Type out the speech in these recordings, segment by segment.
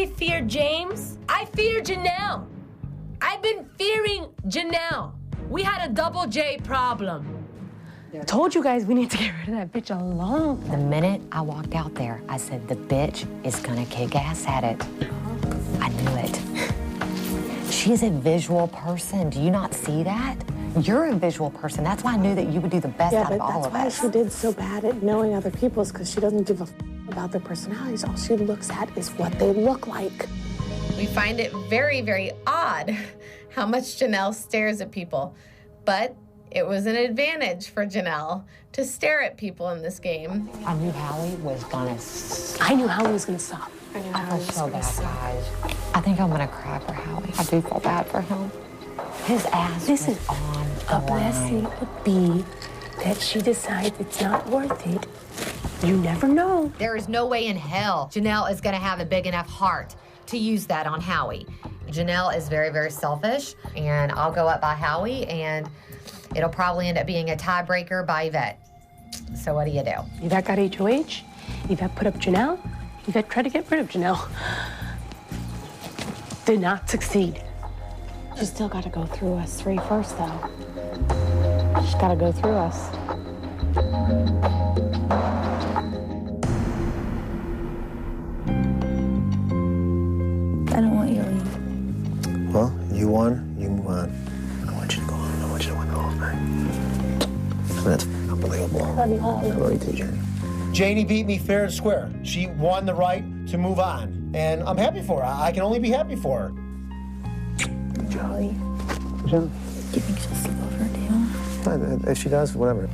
Everybody feared James. I fear Janelle. I've been fearing Janelle. We had a double J problem. I told you guys we need to get rid of that bitch alone. The minute I walked out there, I said, the bitch is gonna kick ass at it. I knew it. She's a visual person. Do you not see that? You're a visual person. That's why I knew that you would do the best out of all of us. Yeah, but that's why she did so bad at knowing other people's, because she doesn't give a about their personalities. All she looks at is what they look like. We find it very, very odd how much Janelle stares at people, but it was an advantage for Janelle to stare at people in this game. I knew Howie was gonna I knew Howie was gonna stop. I knew Howie I was feel so gonna bad, stop. guys. I think I'm gonna cry for Howie. I do feel bad for him. His ass Listen, was on the a blessing line. would be that she decides it's not worth it. You never know. There is no way in hell Janelle is gonna have a big enough heart to use that on Howie. Janelle is very, very selfish, and I'll go up by Howie, and it'll probably end up being a tiebreaker by Yvette. So what do you do? Yvette got HOH. Yvette put up Janelle. Yvette tried to get rid of Janelle. Did not succeed. She's still got to go through us three first, though. She's got to go through us. I don't want you to leave. Well, you won, you move on. I don't want you to go on. I want you to win the whole thing. I mean, that's unbelievable. Love you, Holly. I love you too, Jenny. Janie beat me fair and square. She won the right to move on, and I'm happy for her. I can only be happy for her. Holly, Jen? do you think she'll still go for a deal? Fine, if she does, whatever.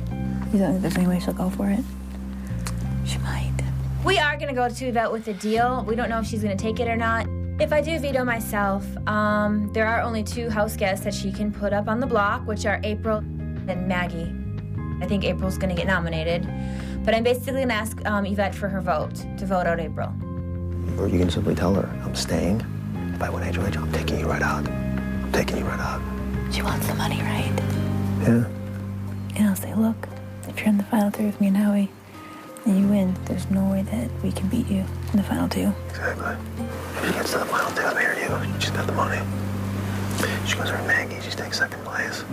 You don't think there's any way she'll go for it? She might. We are gonna go to Yvette with a deal. We don't know if she's gonna take it or not. If I do veto myself, there are only 2 house guests that she can put up on the block, which are April and Maggie. I think April's gonna get nominated. But I'm basically gonna ask Yvette for her vote, to vote out April. Or you can simply tell her, I'm staying. If I win HOH, I'm taking you right out. I'm taking you right out. She wants the money, right? Yeah. And I'll say, look, if you're in the final 3 with me and Howie, and you win, there's no way that we can beat you in the final 2. Exactly. If she gets to the final 2, I'll marry you. She's got the money. She goes over to Maggie, she's taking 2nd place.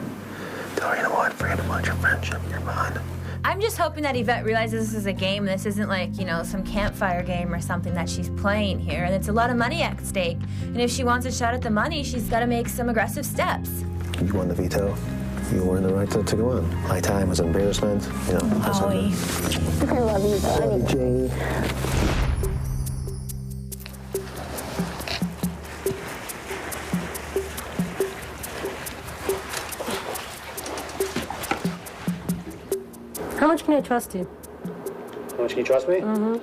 Tell her, you know what, forget about your friendship, your bond. I'm just hoping that Yvette realizes this is a game. This isn't like, you know, some campfire game or something that she's playing here. And it's a lot of money at stake. And if she wants a shot at the money, she's got to make some aggressive steps. You won the veto. You were in the right to go on. My time was embarrassment. You know, Howie. I love you, buddy. Janie. How much can I trust you? How much can you trust me? Mm-hmm.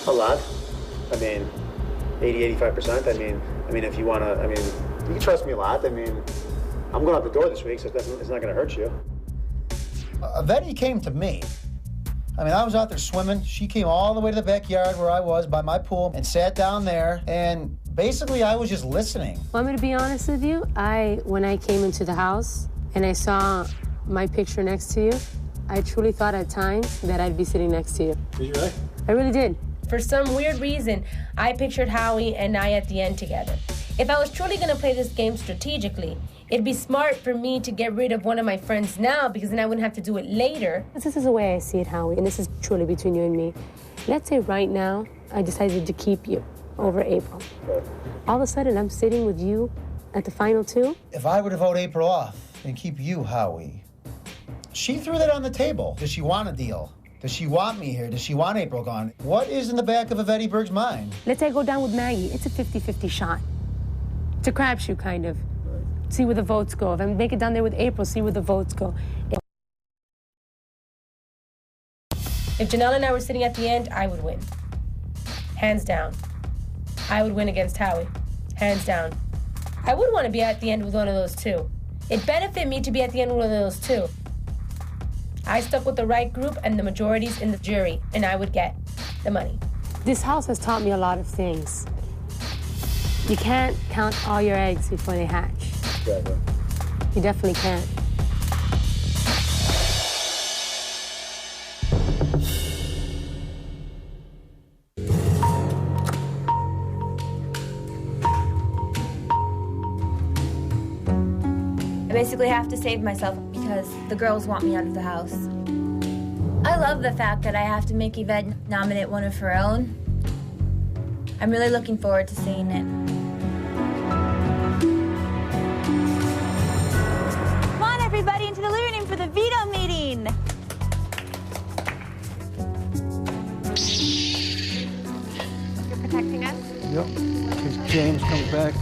A lot. I mean, 80-85%. I mean, if you want to, you can trust me a lot. I mean, I'm going out the door this week, so it's not going to hurt you. Yvette came to me. I mean, I was out there swimming. She came all the way to the backyard where I was by my pool and sat down there, and basically I was just listening. Want me to be honest with you? When I came into the house and I saw my picture next to you, I truly thought at times that I'd be sitting next to you. Did you really? I really did. For some weird reason, I pictured Howie and I at the end together. If I was truly gonna play this game strategically, it'd be smart for me to get rid of one of my friends now, because then I wouldn't have to do it later. This is the way I see it, Howie, and this is truly between you and me. Let's say right now, I decided to keep you over April. All of a sudden, I'm sitting with you at the final 2. If I were to vote April off and keep you, Howie, she threw that on the table. Does she want a deal? Does she want me here? Does she want April gone? What is in the back of Yvette Berg's mind? Let's say I go down with Maggie. It's a 50-50 shot. It's a crapshoot, kind of. See where the votes go. If I make it down there with April, see where the votes go. If Janelle and I were sitting at the end, I would win. Hands down. I would win against Howie. Hands down. I would want to be at the end with one of those 2. It'd benefit me to be at the end with one of those 2. I stuck with the right group and the majorities in the jury, and I would get the money. This house has taught me a lot of things. You can't count all your eggs before they hatch. Exactly. You definitely can't. basically have to save myself because the girls want me out of the house. I love the fact that I have to make Yvette nominate one of her own. I'm really looking forward to seeing it. Come on, everybody, into the living room for the veto meeting. You're protecting us? Yep. In case James comes back.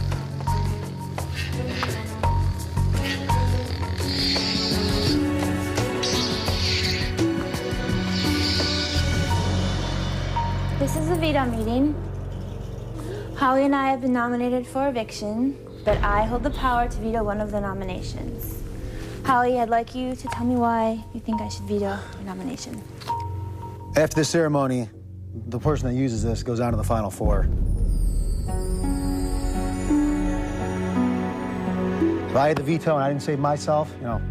This is the veto meeting. Howie and I have been nominated for eviction, but I hold the power to veto one of the nominations. Howie, I'd like you to tell me why you think I should veto your nomination. After the ceremony, the person that uses this goes on to the final four. If I had the veto and I didn't save myself, you know,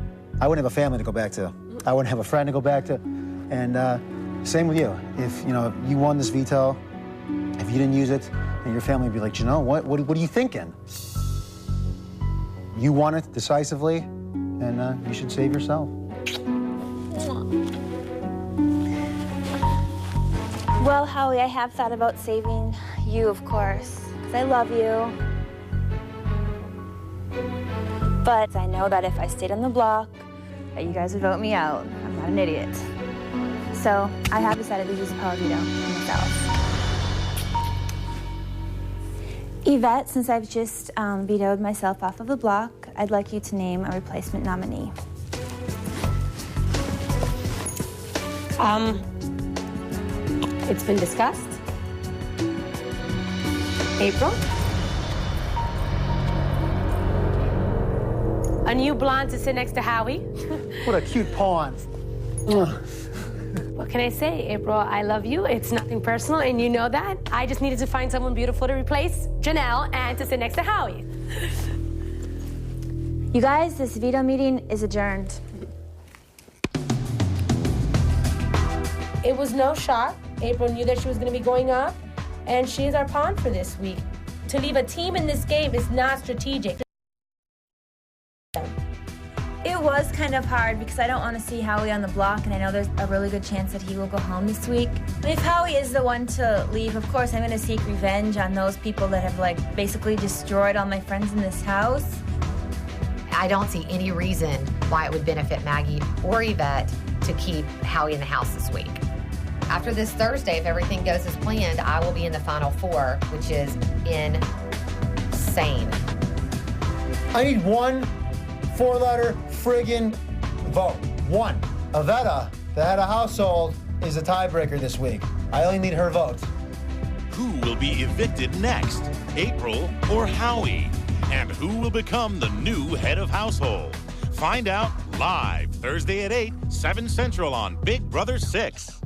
I wouldn't have a family to go back to. I wouldn't have a friend to go back to. And same with you. If you won this veto, if you didn't use it, and your family would be like, Janelle, what are you thinking? You won it decisively, and you should save yourself. Well, Howie, I have thought about saving you, of course, because I love you. But I know that if I stayed on the block, that you guys would vote me out. I'm not an idiot. So I have decided to use the power veto myself. Yvette, since I've just vetoed myself off of the block, I'd like you to name a replacement nominee. It's been discussed. April? A new blonde to sit next to Howie. What a cute pawn. What can I say, April? I love you. It's nothing personal, and you know that. I just needed to find someone beautiful to replace Janelle and to sit next to Howie. You guys, this veto meeting is adjourned. It was no shock. April knew that she was going to be going up, and she is our pawn for this week. To leave a team in this game is not strategic. It was kind of hard because I don't want to see Howie on the block, and I know there's a really good chance that he will go home this week. If Howie is the one to leave, of course I'm going to seek revenge on those people that have basically destroyed all my friends in this house. I don't see any reason why it would benefit Maggie or Yvette to keep Howie in the house this week. After this Thursday, if everything goes as planned, I will be in the final four, which is insane. I need one four-letter friggin' vote. One. Avetta, the head of household, is a tiebreaker this week. I only need her vote. Who will be evicted next, April or Howie? And who will become the new head of household? Find out live Thursday at 8, 7 Central on Big Brother 6.